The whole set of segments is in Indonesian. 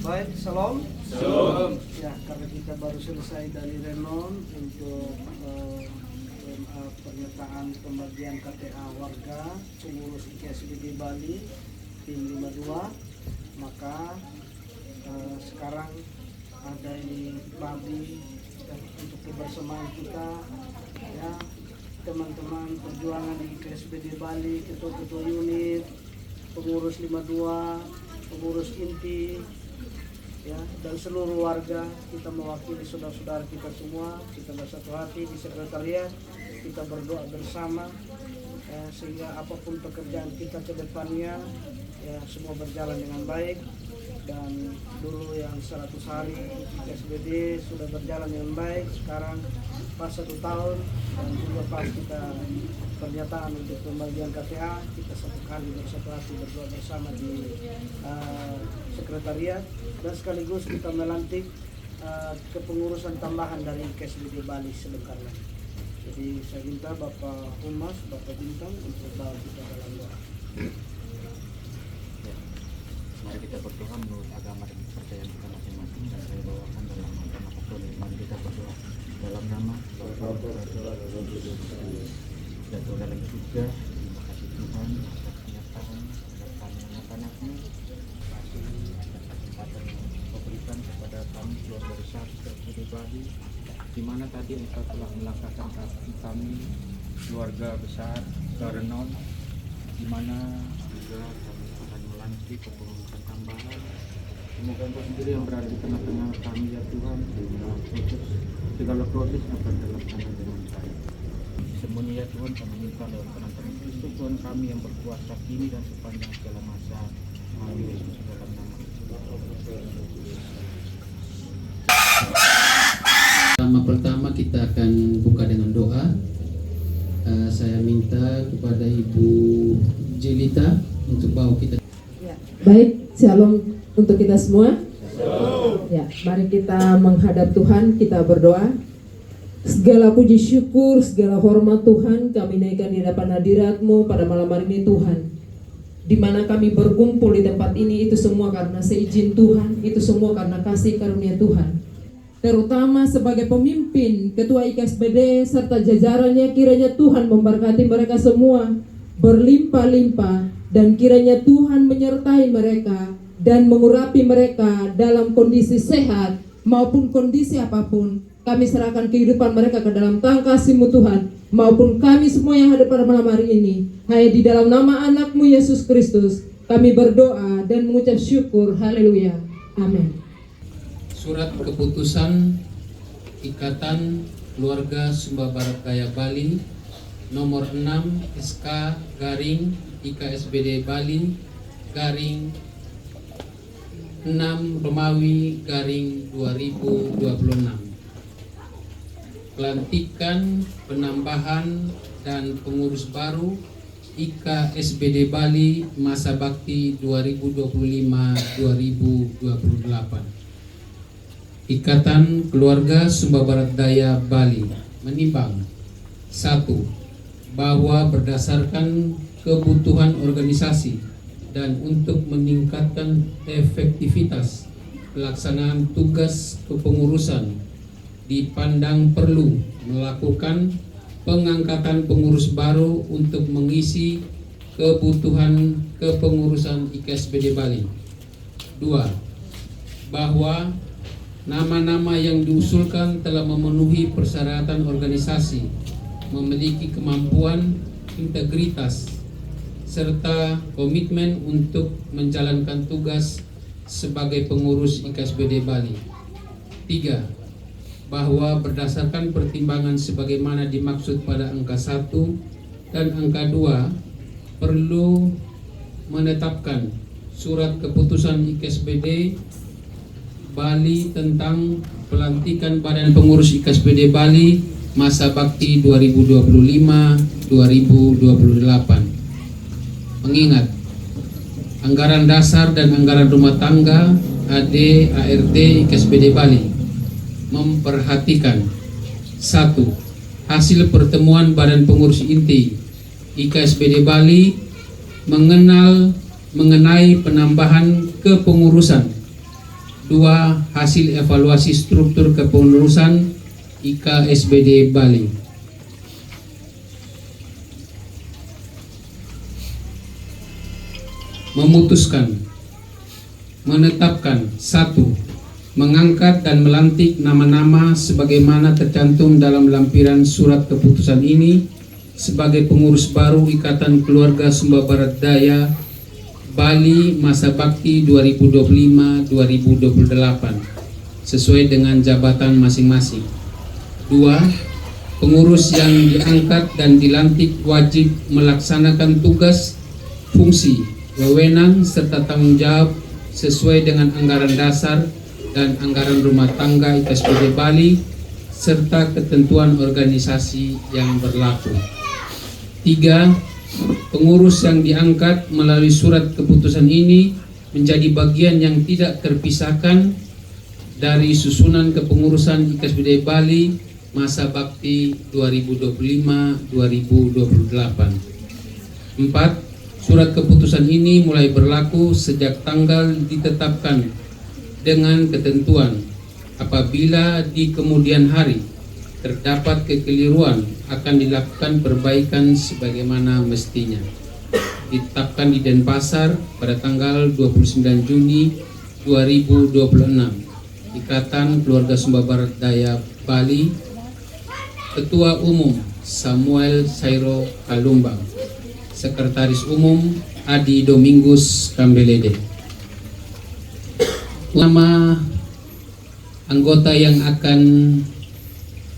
Baik, salam. Salam. Ya, karena kita baru selesai dari renon untuk pernyataan pembagian KTA warga pengurus IKSBD Bali tim 52, maka sekarang ada ini babi untuk kebersamaan kita, ya, teman-teman perjuangan di IKSBD Bali, ketua-ketua unit, pengurus 52, pengurus inti, ya, dan seluruh warga. Kita mewakili saudara-saudara kita semua, kita bersatu hati di sekretariat, kita berdoa bersama, ya, sehingga apapun pekerjaan kita ke depannya, ya, semua berjalan dengan baik. Dan dulu yang 100 hari IKSBD sudah berjalan dengan baik, sekarang pas 1 tahun, dan juga pas kita pernyataan untuk pembagian KTA, kita satu kali bersatu hati berdoa bersama di sekretariat, dan sekaligus kita melantik kepengurusan tambahan dari IKSBD Bali sebentar lagi. Jadi saya minta Bapak Humas, Bapak Bintang untuk bawa kita dalam doa. Mari kita berdoa menurut agama dan kepercayaan kita masing-masing, dan saya bawakan dalam agama Katolik. Mari kita berdoa dalam nama Bapa dan Tuhan dalam surga. Terima kasih Tuhan atas kenyataan atas kami anak-anakmu. Terima kasih atas kesempatan yang Engkau berikan kepada kami keluarga besar IKSBD Bali, di mana tadi Engkau telah melangkahkan kami keluarga besar Renon, di mana juga kami akan melantik kepengurusan tambahan. Semoga Engkau sendiri yang berada di tengah-tengah kami, ya Tuhan, sehingga segala proses akan terlaksana dengan baik. Semuanya, ya Tuhan, kami minta dalam nama Kristus Tuhan kami yang berkuasa kini dan sepanjang segala masa. Amin. Yesus dalam nama Pertama kita akan buka dengan doa. Saya minta kepada Ibu Jelita untuk bawa kita. Ya. Baik, shalom untuk kita semua. Ya, mari kita menghadap Tuhan, kita berdoa. Segala puji syukur, segala hormat Tuhan kami naikkan di hadapan hadirat-Mu pada malam hari ini Tuhan. Di mana kami berkumpul di tempat ini, itu semua karena seizin Tuhan, itu semua karena kasih karunia Tuhan. Terutama sebagai pemimpin, Ketua IKSBD serta jajarannya, kiranya Tuhan memberkati mereka semua berlimpah-limpah, dan kiranya Tuhan menyertai mereka dan mengurapi mereka dalam kondisi sehat maupun kondisi apapun. Kami serahkan kehidupan mereka ke dalam tangan kasih-Mu Tuhan, maupun kami semua yang ada pada malam hari ini. Hanya di dalam nama anak-Mu Yesus Kristus kami berdoa dan mengucap syukur. Haleluya. Amin. Surat keputusan Ikatan Keluarga Sumba Barat Daya Bali nomor 6 SK garing IKSBD Bali garing 6 Romawi garing 2026. Pelantikan, penambahan, dan pengurus baru IKSBD Bali masa bakti 2025-2028. Ikatan Keluarga Sumba Barat Daya Bali menimbang 1. Bahwa berdasarkan kebutuhan organisasi dan untuk meningkatkan efektivitas pelaksanaan tugas kepengurusan, dipandang perlu melakukan pengangkatan pengurus baru untuk mengisi kebutuhan kepengurusan IKSBD Bali. 2. Bahwa nama-nama yang diusulkan telah memenuhi persyaratan organisasi, memiliki kemampuan, integritas, serta komitmen untuk menjalankan tugas sebagai pengurus IKSBD Bali. 3. Bahwa berdasarkan pertimbangan sebagaimana dimaksud pada angka 1 dan angka 2, perlu menetapkan surat keputusan IKSBD Bali tentang pelantikan Badan Pengurus IKSBD Bali masa bakti 2025-2028. Mengingat anggaran dasar dan anggaran rumah tangga AD ART IKSBD Bali memperhatikan 1. Hasil pertemuan Badan Pengurus Inti IKSBD Bali mengenai penambahan kepengurusan 2. Hasil evaluasi struktur kepengurusan IKSBD Bali. Memutuskan, menetapkan 1. Mengangkat dan melantik nama-nama sebagaimana tercantum dalam lampiran surat keputusan ini sebagai pengurus baru Ikatan Keluarga Sumba Barat Daya Bali masa bakti 2025-2028 sesuai dengan jabatan masing-masing. 2. Pengurus yang diangkat dan dilantik wajib melaksanakan tugas, fungsi, wewenang serta tanggung jawab sesuai dengan anggaran dasar dan anggaran rumah tangga IKSBD Bali serta ketentuan organisasi yang berlaku. 3. Pengurus yang diangkat melalui surat keputusan ini menjadi bagian yang tidak terpisahkan dari susunan kepengurusan IKSBD Bali masa bakti 2025-2028. 4. Surat keputusan ini mulai berlaku sejak tanggal ditetapkan dengan ketentuan apabila di kemudian hari terdapat kekeliruan akan dilakukan perbaikan sebagaimana mestinya. Ditetapkan di Denpasar pada tanggal 29 Juni 2026. Ikatan Keluarga Sumba Barat Daya Bali. Ketua Umum Samuel Sairo Kalumbang. Sekretaris Umum Adi Domingus Kambelede. Nama anggota yang akan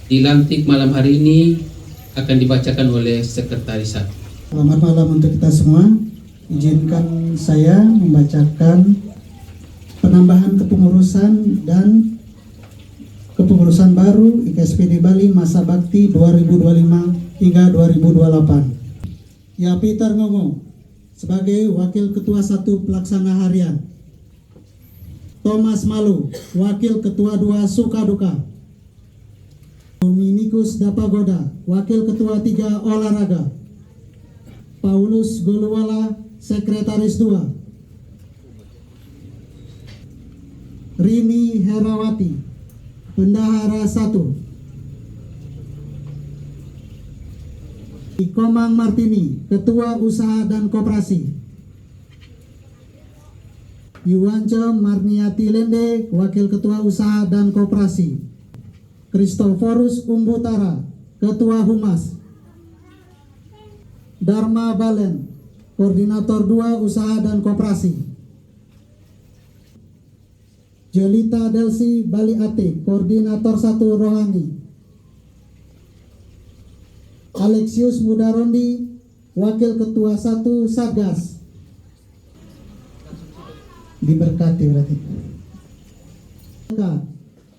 dilantik malam hari ini akan dibacakan oleh Sekretaris. Selamat malam untuk kita semua. Izinkan saya membacakan penambahan kepengurusan dan kepengurusan baru IKSBD Bali masa bakti 2025 hingga 2028. Ya, Peter Ngongo sebagai Wakil Ketua 1 Pelaksana Harian. Thomas Malu, Wakil Ketua 2 Sukaduka. Dominikus Dapagoda, Wakil Ketua 3 Olahraga. Paulus Goluwala, Sekretaris 2. Rini Herawati, Bendahara 1. Ikomang Martini, Ketua Usaha dan Koperasi. Yuwance Marniati Lende, Wakil Ketua Usaha dan Koperasi. Kristoforus Umbutara, Ketua Humas. Dharma Balen, Koordinator 2 Usaha dan Koperasi. Jelita Delsi Bali Ate, Koordinator 1 Rohani. Alexius Mudarondi, Wakil Ketua 1 Satgas. Diberkati berarti.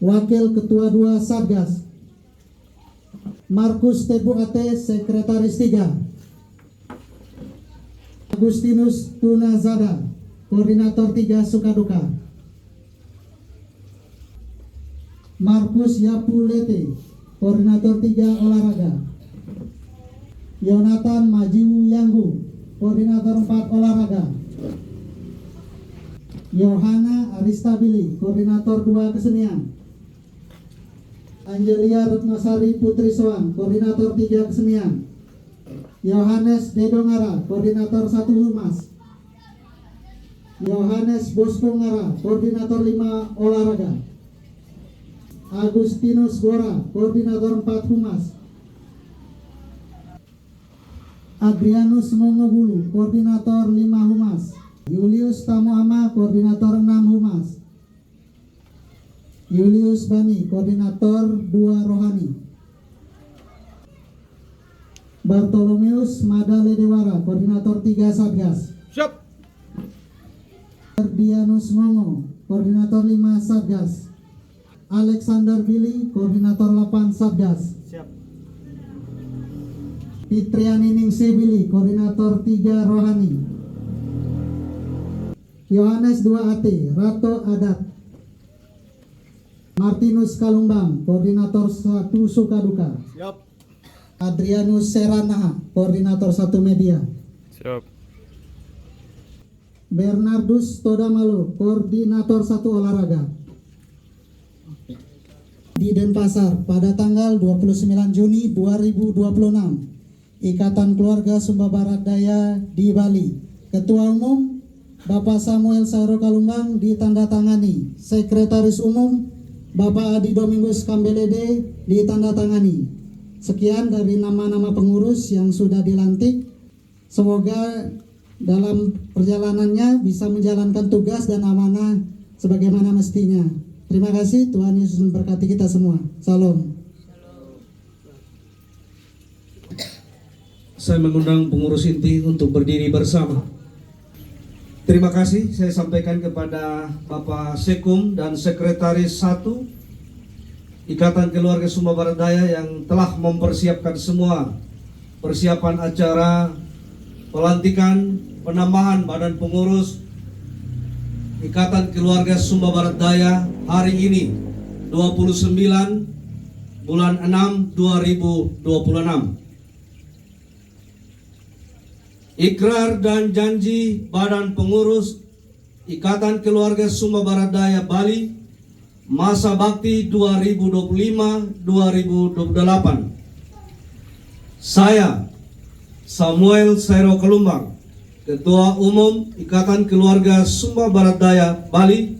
Wakil Ketua 2 Satgas. Markus Tebu Ate, Sekretaris 3. Agustinus Tunazada, Koordinator 3 Sukaduka. Markus Yapulete, Koordinator 3 Olahraga. Yonatan Majiwu Yanggu, Koordinator 4 Olahraga. Yohana Aristabili, Koordinator 2 Kesenian. Angelia Retnosari Putri Soan, Koordinator 3 Kesenian. Yohanes Dedongara, Koordinator 1 Humas. Yohanes Bosco Ngara, Koordinator 5 Olahraga. Agustinus Gora, Koordinator 4 Humas. Adrianus Mongobulu, Koordinator 5 Humas. Julius Tamuama, Koordinator 6 Humas. Julius Bani, Koordinator 2 Rohani. Bartolomeus Madale Dewara, Koordinator 3 Satgas. Siap. Dianus Mongo, Koordinator 5 Satgas. Alexander Billy, Koordinator 8 Satgas. Siap. Fitriani Ningsih Billy, Koordinator 3 Rohani. Yohanes 2 Ate, Rato Adat. Martinus Kalumbang, Koordinator 1 Sukaduka. Siap. Adrianus Seranaha, Koordinator 1 Media. Siap. Bernardus Todamalo, Koordinator 1 Olahraga. di Denpasar pada tanggal 29 Juni 2026. Ikatan Keluarga Sumba Barat Daya di Bali. Ketua Umum Bapak Samuel Sairo Kalumbang ditandatangani. Sekretaris Umum Bapak Adi Domingus Kambelede ditandatangani. Sekian dari nama-nama pengurus yang sudah dilantik. Semoga dalam perjalanannya bisa menjalankan tugas dan amanah sebagaimana mestinya. Terima kasih, Tuhan Yesus memberkati kita semua. Salam. Saya mengundang pengurus inti untuk berdiri bersama. Terima kasih saya sampaikan kepada Bapak Sekum dan Sekretaris 1 Ikatan Keluarga Sumba Barat Daya yang telah mempersiapkan semua persiapan acara pelantikan penambahan badan pengurus Ikatan Keluarga Sumba Barat Daya hari ini 29 bulan 6 2026. Ikrar dan janji Badan Pengurus Ikatan Keluarga Sumba Barat Daya Bali masa bakti 2025-2028. Saya Samuel Sairo Kalumbang, Ketua Umum Ikatan Keluarga Sumba Barat Daya Bali,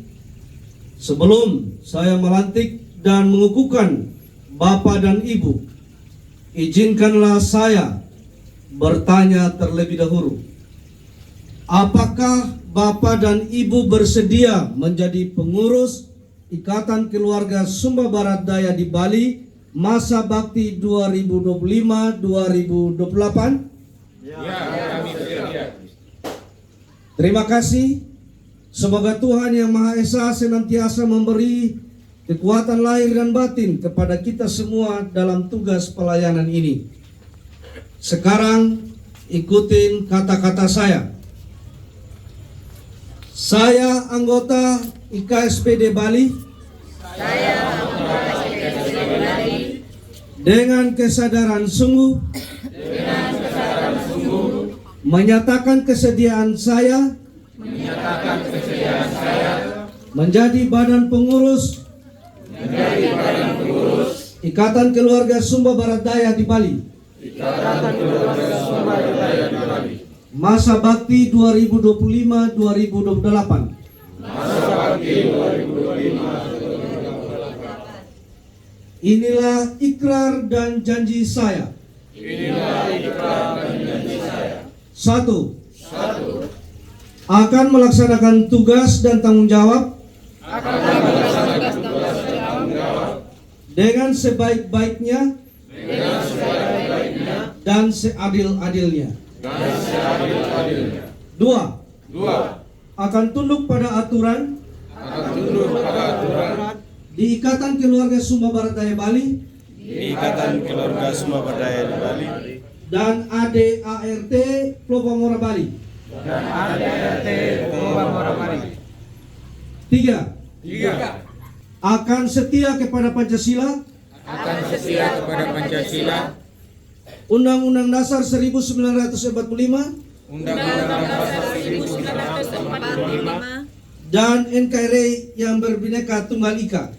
sebelum saya melantik dan mengukuhkan Bapak dan Ibu, izinkanlah saya bertanya terlebih dahulu. Apakah Bapak dan Ibu bersedia menjadi pengurus Ikatan Keluarga Sumba Barat Daya di Bali masa bakti 2025-2028? Ya, kami bersedia. Terima kasih. Semoga Tuhan Yang Maha Esa senantiasa memberi kekuatan lahir dan batin kepada kita semua dalam tugas pelayanan ini. Sekarang ikutin kata-kata saya. Saya anggota IKSPD Bali. Dengan kesadaran sungguh. Menyatakan kesediaan saya. Menjadi badan pengurus. Ikatan Keluarga Sumba Barat Daya di Bali. Masa bakti 2025-2028. Inilah ikrar dan janji saya. Satu. Akan melaksanakan tugas dan tanggung jawab dengan sebaik-baiknya dan seadil-adilnya. Dua. Akan tunduk pada aturan di Ikatan Keluarga Sumba Barat Daya Bali dan ADART Plopamora Bali. Tiga. Akan setia kepada Pancasila. Undang-Undang Dasar 1945 dan NKRI yang berbineka Tunggal Ika.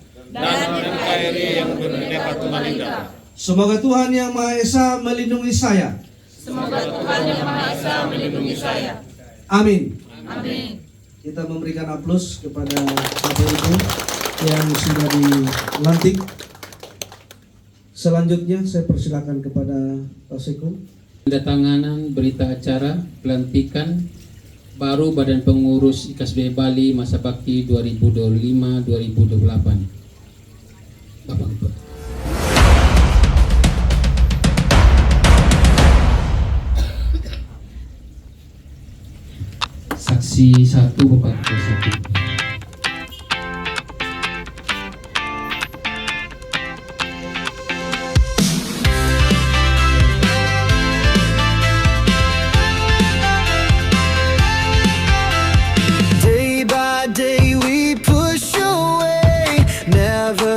Semoga Tuhan Yang Maha Esa melindungi saya. Amin. Kita memberikan aplaus kepada Bapak Ibu yang sudah dilantik. Selanjutnya saya persilakan kepada Pak Sekum. Pendatanganan berita acara pelantikan baru Badan Pengurus IKSB Bali masa bakti 2025-2028. Bapak Bupati. Saksi 1 Bapak Bupati.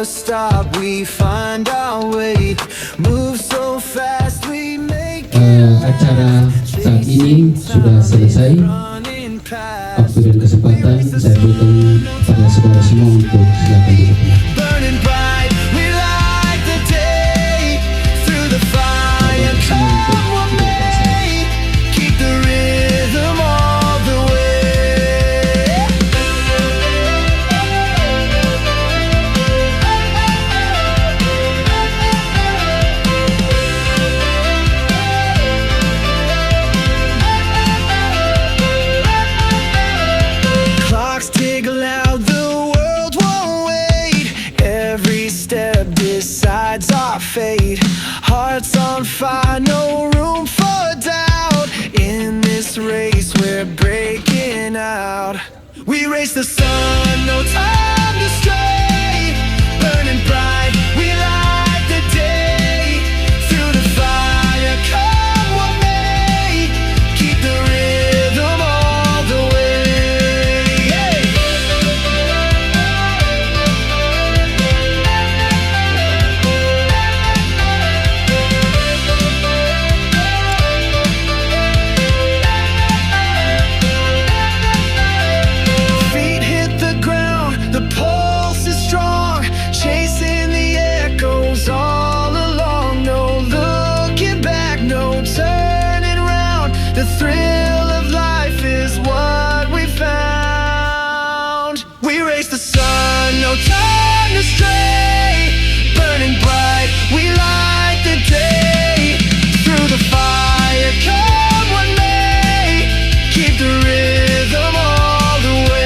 Stop, we find our way, move so fast, we make Acara saat ini sudah selesai. Waktu dan kesempatan saya berikan kepada saudara semua untuk silakan duduk. burning bright, we sun, no time to stray. Burning bright, we light the day. Through the fire, come what may. Keep the rhythm all the way. Feet hit the ground, the pulse is strong, chasing the echoes all along. No looking back, no turning round. The thrill of life is what we found. We race the sun, no time to stray. Burning bright, we light the day. Through the fire, come what may. Keep the rhythm all the way.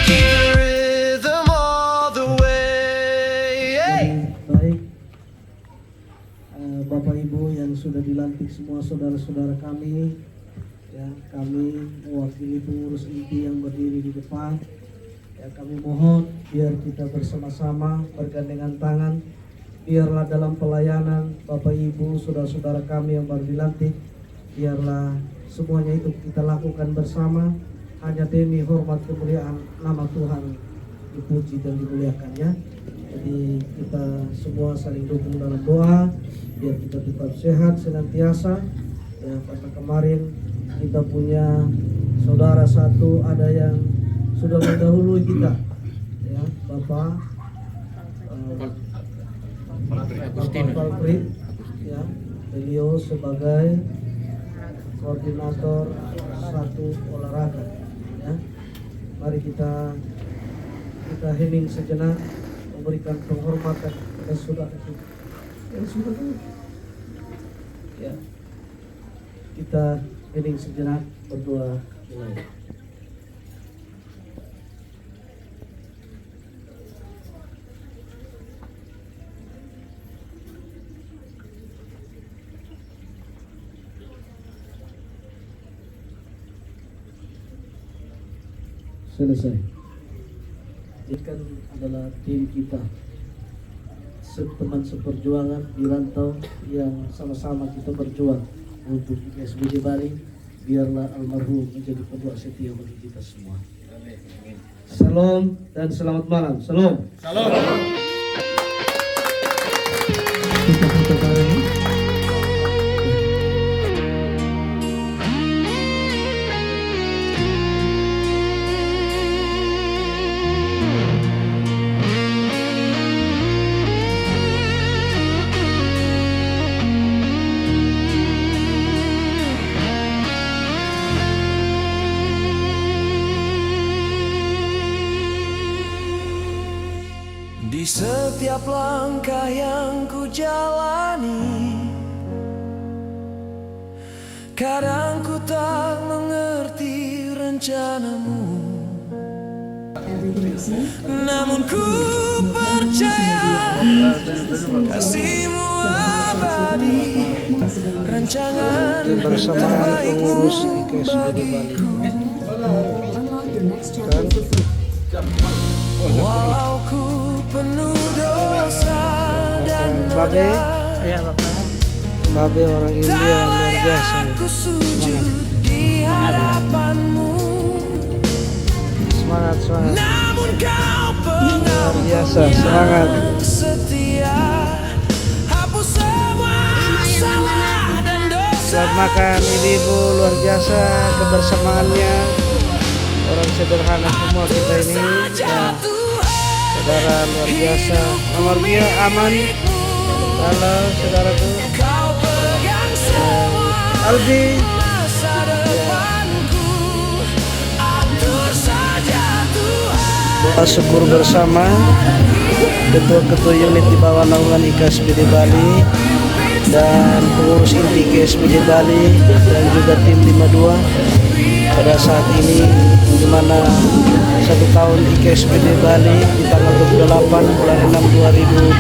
Keep the rhythm all the way. Baik, Bapak Ibu yang sudah dilantik, semua saudara-saudara kami, ya, kami mewakili pengurus inti yang berdiri di depan. Ya, kami mohon biar kita bersama-sama bergandengan tangan, biarlah dalam pelayanan Bapak Ibu, saudara-saudara kami yang baru dilantik, biarlah semuanya itu kita lakukan bersama hanya demi hormat kemuliaan nama Tuhan dipuji dan dimuliakan, ya. Jadi kita semua saling dukung dalam doa biar kita tetap sehat senantiasa, ya, karena kemarin kita punya saudara satu ada yang sudah mendahului kita, ya, Bapak Valfrid, ya, beliau sebagai koordinator satu olahraga, ya. Mari kita hening sejenak memberikan penghormatan kepada saudara kita. Ya, sudah, ya, kita hening sejenak berdoa mulai. Selesai. Ini kan adalah tim kita, teman seperjuangan di rantau yang sama-sama kita berjuang untuk IKSBD Bali. Biarlah almarhum menjadi pendoa setia bagi kita semua. Salam dan selamat malam. Salam. Salam. Kita foto bareng. Di setiap langkah yang ku jalani, kadang ku tak mengerti rencanamu, namun ku percaya kasihmu abadi, rancangan terbaikmu bagiku. Walau ku penuh dosa dan Babe, Babe orang India luar biasa. aku sujud di hadapanmu, Semangat, semangat. namun kau Luar biasa, semangat. setia, hapus semua salah dan dosa. Selamat makan ibu-ibu, luar biasa kebersamaannya. Orang sederhana semua kita ini, ya, saudara luar biasa. Nomor dia aman. Halo saudaraku. Kau pegang semua Albi. masa depanku, atur saja Tuhan. Doa syukur bersama ketua-ketua unit di bawah naungan IKSBD Bali dan pengurus inti IKSBD Bali dan juga tim 52. pada saat ini, di mana 1 tahun IKSPD Bali di tanggal 28 bulan 6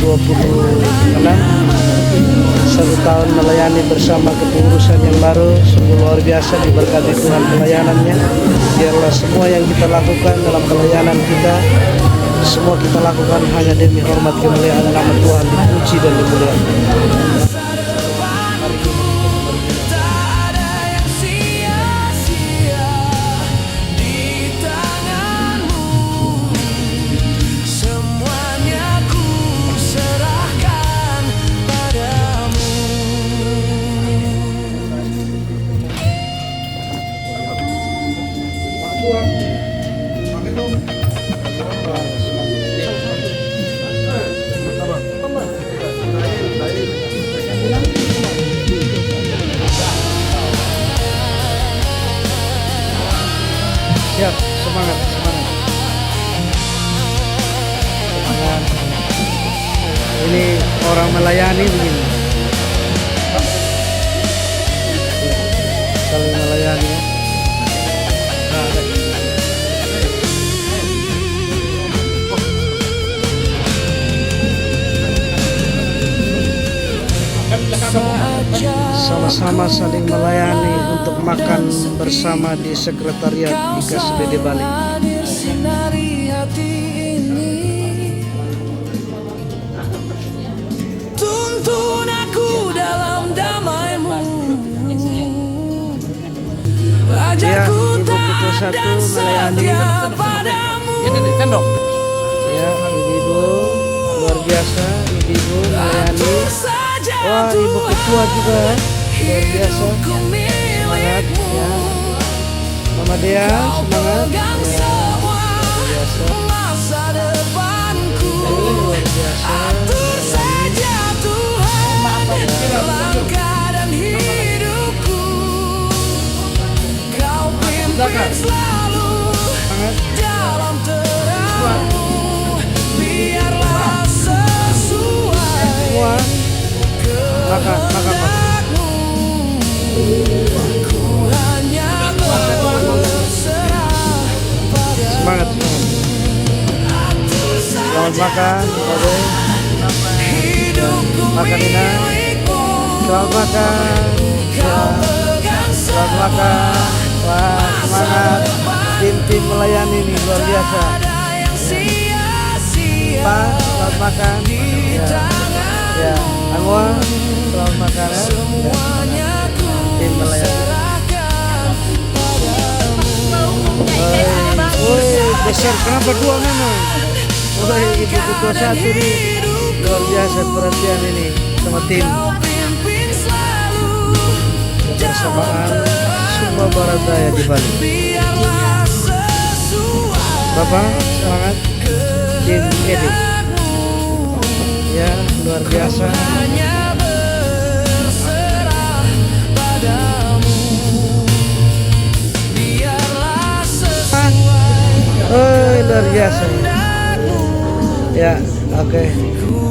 2026, 1 tahun melayani bersama kepengurusan yang baru. Sungguh luar biasa, diberkati Tuhan pelayanannya. Biarlah semua yang kita lakukan dalam pelayanan kita, semua kita lakukan hanya demi hormat kemuliaan nama Tuhan, dipuji dan dimuliakan. Siap, semangat, semangat. Semangat. Ini orang melayani begini. Saling melayani ya. Sama-sama saling melayani untuk makan bersama di sekretariat IKSPD Bali. Tuntun aku dalam damai-Mu. Ya, Ajarku Ibu Ketua taat 1 dan melayani. setia padamu. Ya, ibu-ibu luar biasa, ibu-ibu melayani. Wah, Ibu Ketua juga luar biasa. Semangat ya. Mama Dea, semangat. Ya, luar biasa. Masa depanku Luar biasa. atur saja Tuhan langkah dan hidupku. Kau pimpin selalu dalam terang-Mu. Biarlah sesuai Semua makan, makan, makan. ku hanya berserah pada Semangat, semangat. Selamat makan, Ode. hidupku Makan Ina. milik-Mu. Selamat makan. Ya, Pegang selamat makan. Wah, semangat. Tim-tim melayani nih luar biasa. ada yang sia-sia Pak, selamat makan. Ya, ya. Anwar, selamat makan ya. semuanya ku Tim melayani. serahkan Woi, besar kenapa 2 memang? Woi, Ibu Ketua 1 nih luar biasa perhatian ini sama tim Kau pimpin selalu kebersamaan Sumba Barat Daya di Bali. biarlah sesuai Bapak semangat, tim Edik ya luar biasa. hanya berserah padamu. Biarlah sesuai Oh luar biasa ya, oke. ku